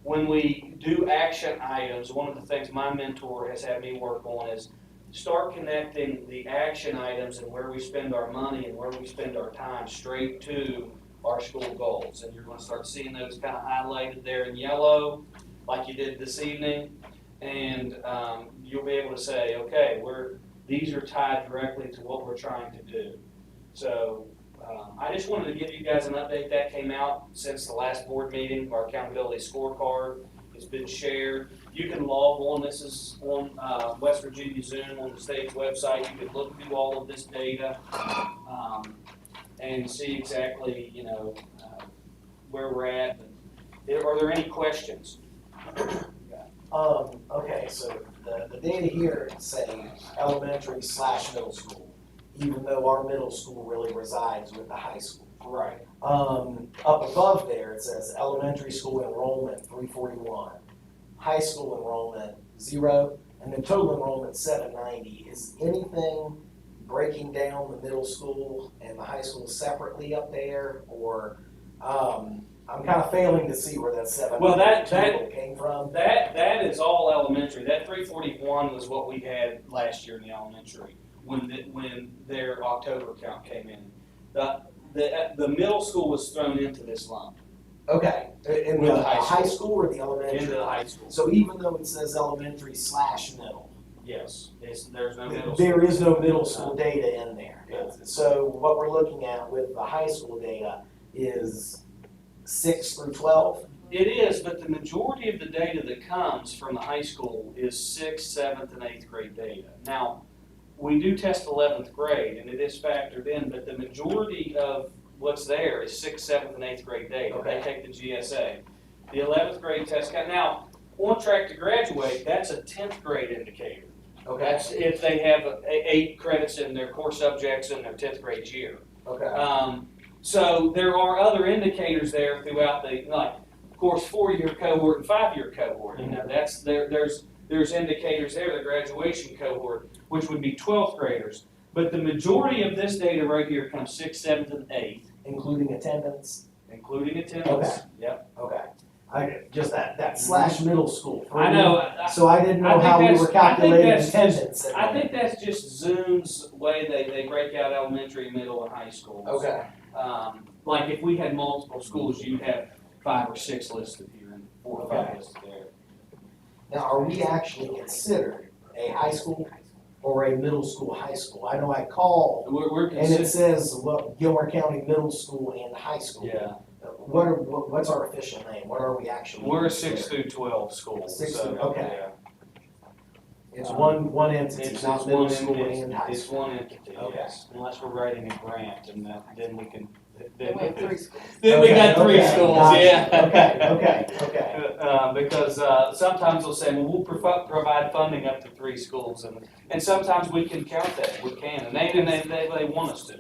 when we do action items. One of the things my mentor has had me work on is start connecting the action items and where we spend our money and where we spend our time straight to our school goals. And you're going to start seeing those kind of highlighted there in yellow, like you did this evening. And you'll be able to say, okay, these are tied directly to what we're trying to do. So I just wanted to give you guys an update that came out since the last board meeting. Our accountability scorecard has been shared. You can log on. This is on West Virginia Zoom on the state's website. You can look through all of this data and see exactly, where we're at. Are there any questions? Okay, so the data here say elementary/middle school, even though our middle school really resides with the high school. Right. Up above there, it says elementary school enrollment 341, high school enrollment 0, and then total enrollment 790. Is anything breaking down the middle school and the high school separately up there, or I'm kind of failing to see where that 790 came from. That is all elementary. That 341 was what we had last year in the elementary when their October count came in. The middle school was thrown into this lump. Okay, in With the high school or the elementary? Into the high school. So even though it says elementary/middle, Yes, there's no middle school. there is no middle school data in there. So what we're looking at with the high school data is 6 through 12? It is, but the majority of the data that comes from the high school is 6th, 7th, and 8th grade data. Now, we do test 11th grade, and it is factored in, but the majority of what's there is 6th, 7th, and 8th grade data. Okay. They take the GSA. The 11th grade test, now, on track to graduate, that's a 10th grade indicator. Okay. That's if they have 8 credits in their core subjects in their 10th grade year. Okay. So there are other indicators there throughout the, like, of course, 4-year cohort and 5-year cohort, you know, there's indicators there, the graduation cohort, which would be 12th graders. But the majority of this data right here comes 6th, 7th, and 8th. Including attendance? Including attendance. Okay. Yep. Okay. Just that slash middle school. I know. So I didn't know I think how we that's- were I think calculating that's attendance. I think that's just Zoom's way they break out elementary, middle, and high schools. Okay. Like if we had multiple schools, you'd have 5 or 6 listed here and 4 or 5 listed there. Now, are we actually considered a high school or a middle school high school? I know I called We're and it says, well, Gilmer County Middle School and High School. Yeah. What's our official name? What are we actually? We're a considered? 6 through 12 school. 6 so, through- okay. yeah. It's one entity, It's not middle one school entity. and high It's school. one entity, Okay. yes. Unless we're writing a grant and then we can. Then we have 3 schools. Then we got 3 Okay, schools, gotcha. yeah. Okay. Because sometimes they'll say, well, we'll provide funding up to 3 schools, and sometimes we can count that, we can, and they want us to.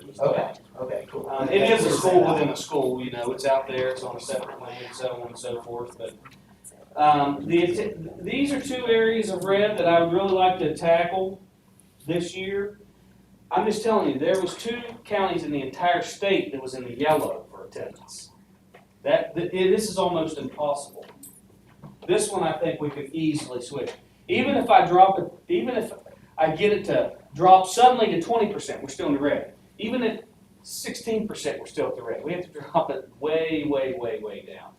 Okay, cool. It is a school within a school, you know, it's out there, it's on a separate land, so on and so forth, but, these are 2 areas of red that I would really like to tackle this year. I'm just telling you, there was 2 counties in the entire state that was in the yellow for attendance. This is almost impossible. This one I think we could easily switch. Even if I drop it, even if I get it to drop suddenly to 20%, we're still in the red. Even at 16%, we're still at the red. We have to drop it way, way, way, way down.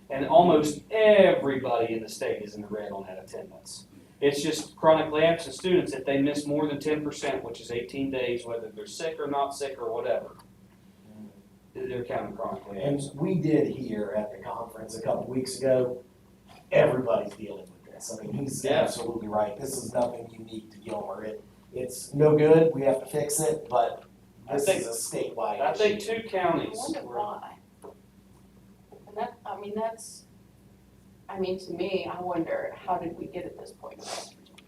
And almost everybody in the state is in the red on that attendance. It's just chronically absent students, if they miss more than 10%, which is 18 days, whether they're sick or not sick or whatever, they're counted chronically And absent. we did hear at the conference a couple weeks ago, everybody's dealing with this. I mean, he's Yeah. absolutely right. This is nothing unique to Gilmer. It's no good, we have to fix it, but this is a statewide issue. I think 2 I counties wonder were. why. And that, to me, I wonder, how did we get at this point in West Virginia?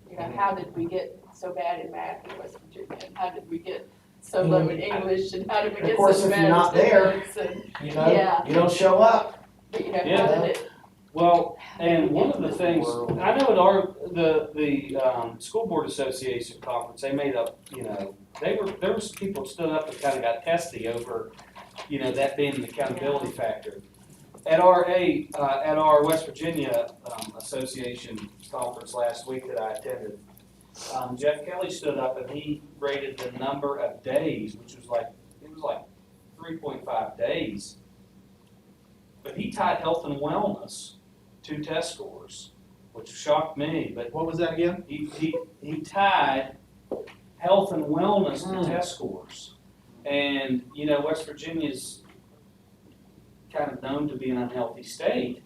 You know, how did we get so bad in math in West Virginia? And how did we get so low in English? And how did we Of get course, so if bad you're in not there, statistics? And, You know, Yeah. you don't show up. but, you know, Yeah. how did it? Well, and one of the things, I know at the School Board Association conference, they made up, you know, there was people stood up and kind of got testy over, you know, that being an accountability factor. At our West Virginia Association conference last week that I attended, Jeff Kelly stood up and he rated the number of days, which was like 3.5 days. But he tied health and wellness to test scores, which shocked me, but What was that again? he tied health and wellness to test scores. And, you know, West Virginia's kind of known to be an unhealthy state,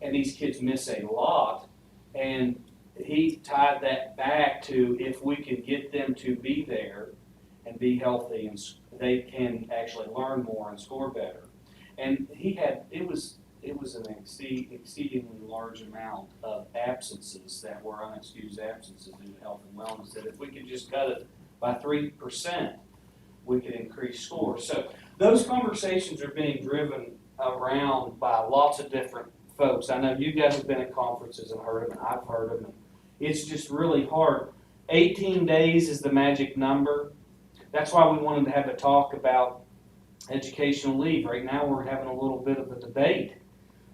and these kids miss a lot. And he tied that back to if we can get them to be there and be healthy, and they can actually learn more and score better. And it was an exceedingly large amount of absences that were unexcused absences due to health and wellness, that if we could just cut it by 3%, we could increase scores. So those conversations are being driven around by lots of different folks. I know you guys have been at conferences and heard them, and I've heard them, and it's just really hard. 18 days is the magic number. That's why we wanted to have a talk about educational leave. Right now we're having a little bit of a debate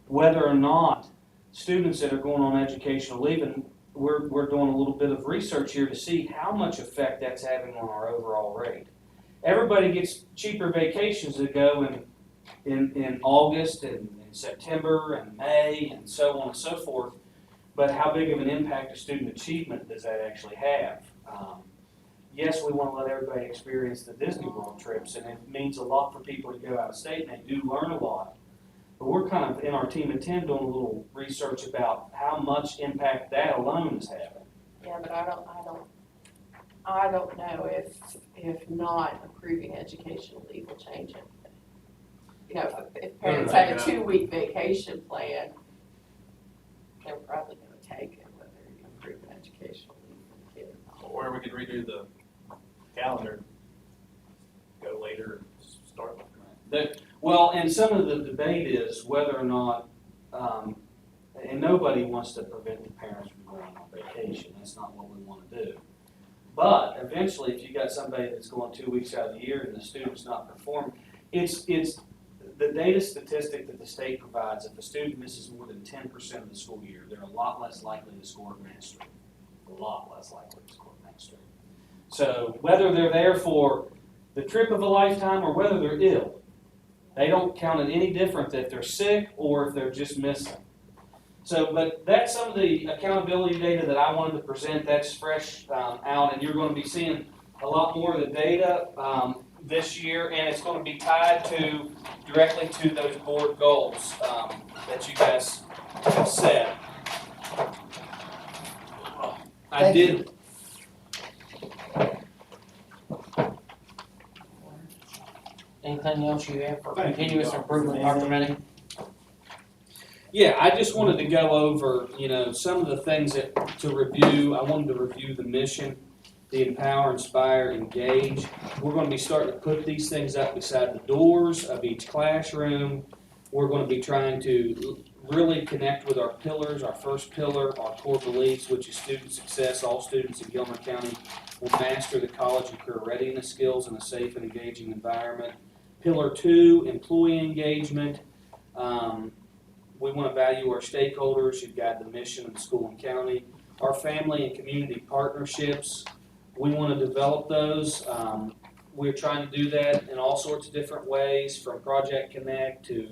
whether or not students that are going on educational leave, and we're doing a little bit of research here to see how much effect that's having on our overall rate. Everybody gets cheaper vacations to go in August and in September and May and so on and so forth, but how big of an impact to student achievement does that actually have? Yes, we want to let everybody experience the Disney World trips, and it means a lot for people to go out of state, and they do learn a lot. But we're kind of, in our team of 10, doing a little research about how much impact that alone is having. Yeah, but I don't know if not approving educational leave will change anything. You know, if parents have a 2-week vacation plan, they're probably gonna take it, whether you approve an educational leave for the kid or not. Or we could redo the calendar, go later, Well, and some of the debate is whether or not, and nobody wants to prevent the parents from going on vacation, that's not what we wanna do. But eventually, if you got somebody that's going 2 weeks out of the year and the student's not performing, it's the data statistic that the state provides, if a student misses more than 10% of the school year, they're a lot less likely to score advanced stream. A lot less likely to score advanced stream. So whether they're there for the trip of a lifetime or whether they're ill, they don't count it any different if they're sick or if they're just missing. So, but that's some of the accountability data that I wanted to present. That's fresh out, and you're going to be seeing a lot more of the data this year, and it's going to be tied directly to those board goals that you guys have set. I did. Anything else you have for Thank you, continuous Dr. improvement, Manning. Dr. Manning? Yeah, I just wanted to go over, some of the things to review. I wanted to review the mission, the empower, inspire, engage. We're going to be starting to put these things up beside the doors of each classroom. We're going to be trying to really connect with our pillars. Our first pillar, our core beliefs, which is student success. All students in Gilmer County will master the college and career readiness skills in a safe and engaging environment. Pillar 2, employee engagement. We want to value our stakeholders who guide the mission of the school and county. Our family and community partnerships, we want to develop those. We're trying to do that in all sorts of different ways, from Project Connect to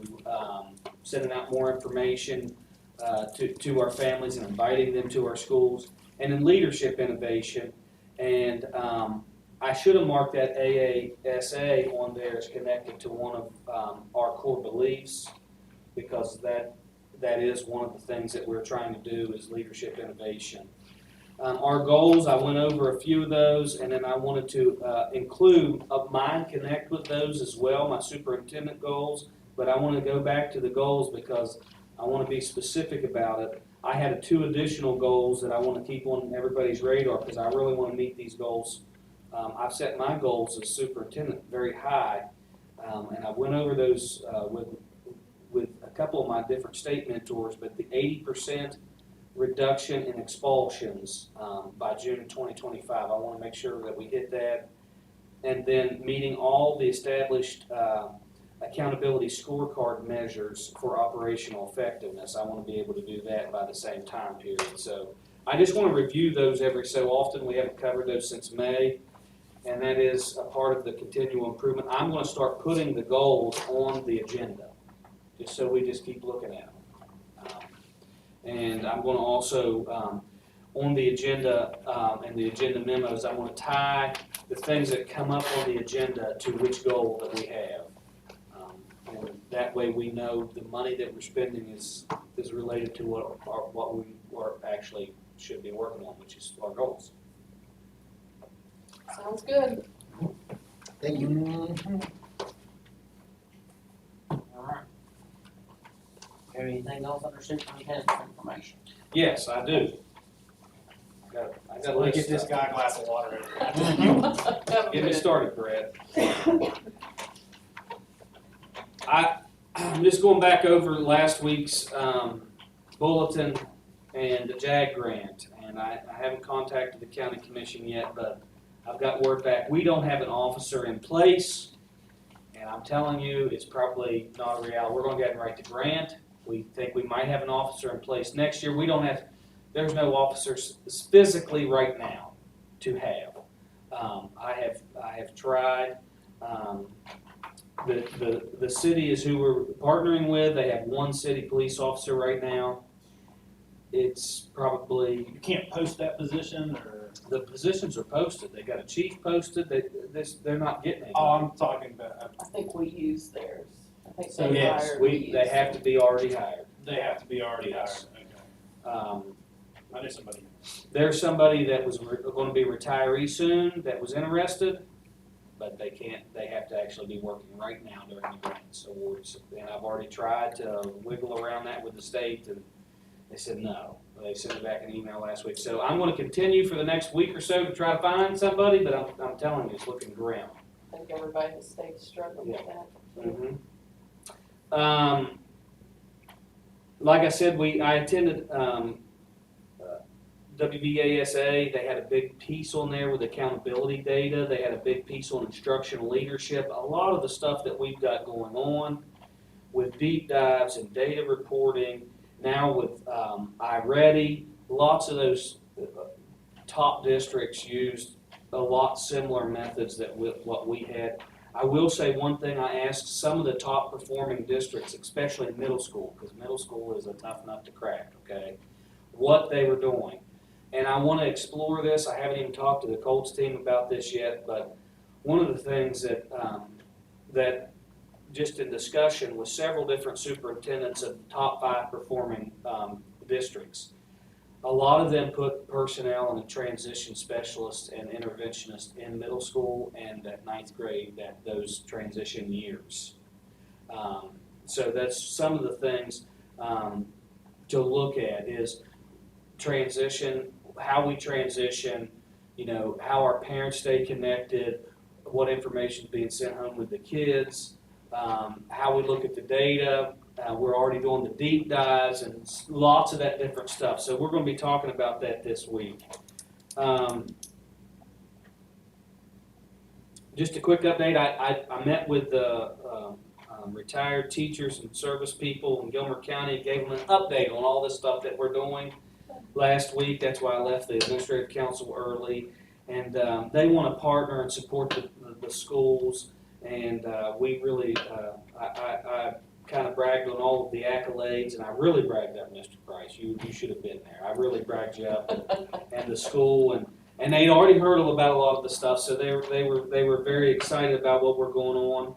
sending out more information to our families and inviting them to our schools. And then leadership innovation. And I should have marked that AASA on there as connected to one of our core beliefs, because that is one of the things that we're trying to do is leadership innovation. Our goals, I went over a few of those, and then I wanted to include mine connect with those as well, my superintendent goals, but I want to go back to the goals because I want to be specific about it. I had 2 additional goals that I want to keep on everybody's radar because I really want to meet these goals. I've set my goals as superintendent very high, and I went over those with a couple of my different state mentors, but the 80% reduction in expulsions by June 2025, I want to make sure that we hit that. And then meeting all the established accountability scorecard measures for operational effectiveness. I want to be able to do that by the same time period. So I just want to review those every so often. We haven't covered those since May, and that is a part of the continual improvement. I'm going to start putting the goals on the agenda, just so we just keep looking at them. And I'm going to also, on the agenda and the agenda memos, I want to tie the things that come up on the agenda to which goal that we have. And that way we know the money that we're spending is related to what we actually should be working on, which is our goals. Sounds good. Thank you. All right. Have anything else under superintendent's information? Yes, I do. I got a Let me list get this of- guy a glass of water. Get me started, Brad. I'm just going back over last week's bulletin and the JAG grant, and I haven't contacted the county commission yet, but I've got word back. We don't have an officer in place, and I'm telling you, it's probably not a reality. We're going to go ahead and write the grant. We think we might have an officer in place next year. We don't have, there's no officers physically right now to have. I have tried. The city is who we're partnering with. They have 1 city police officer right now. It's probably, You can't post that position, or? the positions are posted. They got a chief posted. They're not getting it. Oh, I'm talking about, I think we use theirs. I think So they Yes, hired. they have to be already hired. they have to be already hired, Yes. okay. I knew somebody. There's somebody that was going to be a retiree soon that was interested, but they can't, they have to actually be working right now during the grants awards. And I've already tried to wiggle around that with the state, and they said no. They sent me back an email last week. So I'm going to continue for the next week or so to try to find somebody, but I'm telling you, it's looking grim. And think everybody in the state's struggling with that. Like I said, I attended, WBASA, they had a big piece on there with accountability data, they had a big piece on instructional leadership, a lot of the stuff that we've got going on with deep dives and data reporting, now with iReady, lots of those top districts used a lot similar methods that what we had. I will say one thing, I asked some of the top performing districts, especially in middle school, because middle school is a tough nut to crack, okay, what they were doing. And I want to explore this. I haven't even talked to the Colts team about this yet, but one of the things that that just in discussion with several different superintendents of the top 5 performing districts, a lot of them put personnel and a transition specialist and interventionist in middle school and at 9th grade at those transition years. So that's some of the things to look at is transition, how we transition, you know, how our parents stay connected, what information is being sent home with the kids, how we look at the data. We're already doing the deep dives and lots of that different stuff. So we're going to be talking about that this week. Just a quick update. I met with the retired teachers and service people in Gilmer County and gave them an update on all this stuff that we're doing last week. That's why I left the administrative council early. And they want to partner and support the schools. And we really, I kind of bragged on all of the accolades, and I really bragged up Mr. Price. You should have been there. I really bragged you up and the school, and they'd already heard about a lot of the stuff, so they were very excited about what we're going on.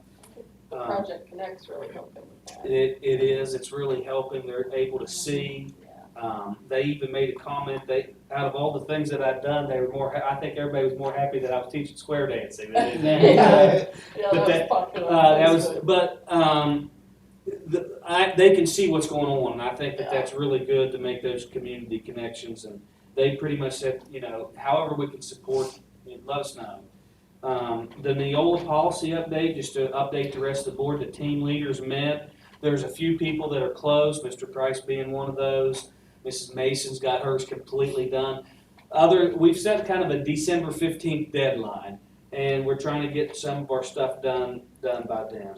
The Project Connect's really helping with that. It is. It's really helping. They're able to see. They even made a comment. Out of all the things that I've done, they were more. I think everybody was more happy that I was teaching square dancing. Yeah, But that was popular. that was. But they can see what's going on, and I think that's really good to make those community connections. And they pretty much said, you know, however we can support, let us know. The Neola policy update, just to update the rest of the board, the team leaders met. There's a few people that are closed, Mr. Price being one of those. Mrs. Mason's got hers completely done. We've set kind of a December 15th deadline, and we're trying to get some of our stuff done by then.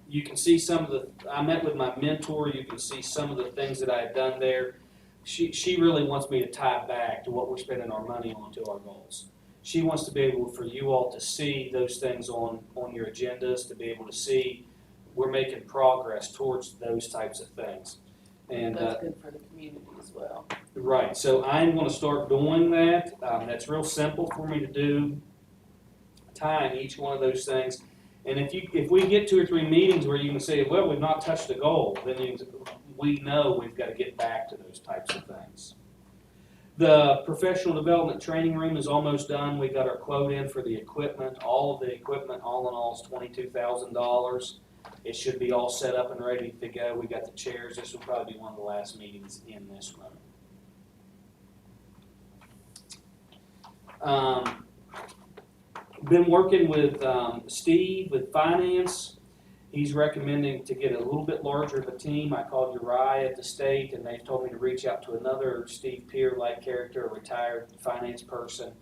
You can see some of I met with my mentor, you can see some of the things that I had done there. She really wants me to tie back to what we're spending our money on to our goals. She wants to be able for you all to see those things on your agendas, to be able to see we're making progress towards those types of things. And that's good for the community as well. Right, so I'm going to start doing that. That's real simple for me to do, tying each one of those things. And if we get 2 or 3 meetings where you can say, well, we've not touched the goal, then we know we've got to get back to those types of things. The professional development training room is almost done. We got our quote in for the equipment. All of the equipment, all in all, is $22,000. It should be all set up and ready to go. We got the chairs. This will probably be one of the last meetings in this room. Been working with Steve with finance. He's recommending to get a little bit larger of a team. I called Uriah at the state, and they've told me to reach out to another Steve Peer-like character, a retired finance person.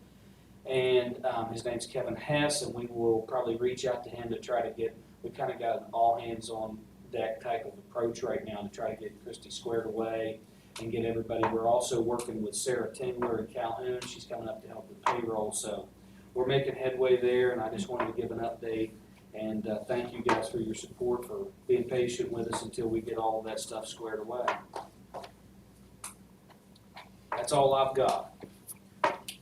And his name's Kevin Hess, and we will probably reach out to him to try to get, we kind of got an all-hands-on-deck type of approach right now to try to get Christy squared away and get everybody. We're also working with Sarah Tingler in Calhoun. She's coming up to help with payroll, so we're making headway there, and I just wanted to give an update. And thank you guys for your support, for being patient with us until we get all of that stuff squared away. That's all I've got.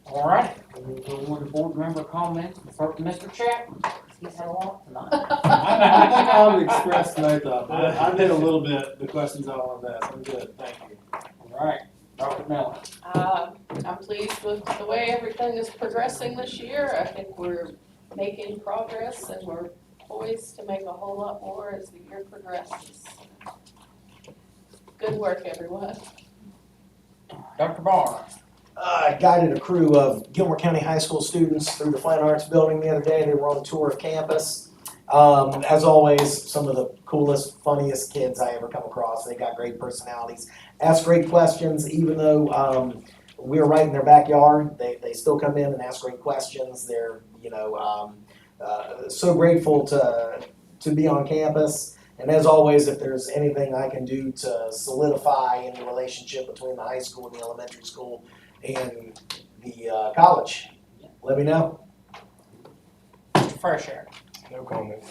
All right, we'll go on to board member comments. We'll start with Mr. Chapman. He's had a lot tonight. I think I'll express tonight, though. I did a little bit, the questions I wanted to ask. I'm good, thank you. All right, Dr. Miller. I'm pleased with the way everything is progressing this year. I think we're making progress, and we're poised to make a whole lot more as the year progresses. Good work, everyone. Dr. Barr. guided a crew of Gilmer County High School students through the Fine Arts Building the other day. They were on a tour of campus. As always, some of the coolest, funniest kids I ever come across. They got great personalities, ask great questions, even though we're right in their backyard. They still come in and ask great questions. They're, so grateful to be on campus. And as always, if there's anything I can do to solidify any relationship between the high school and the elementary school and the college, let me know. Mr. Fresher. No comment.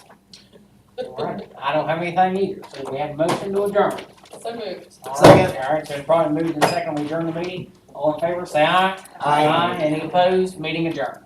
All right, I don't have anything either, so we have a motion to adjourn. So moved. Second. All right, so it's probably moved and second, we adjourn the meeting. All in favor, say aye. Aye. Any opposed? Meeting adjourned.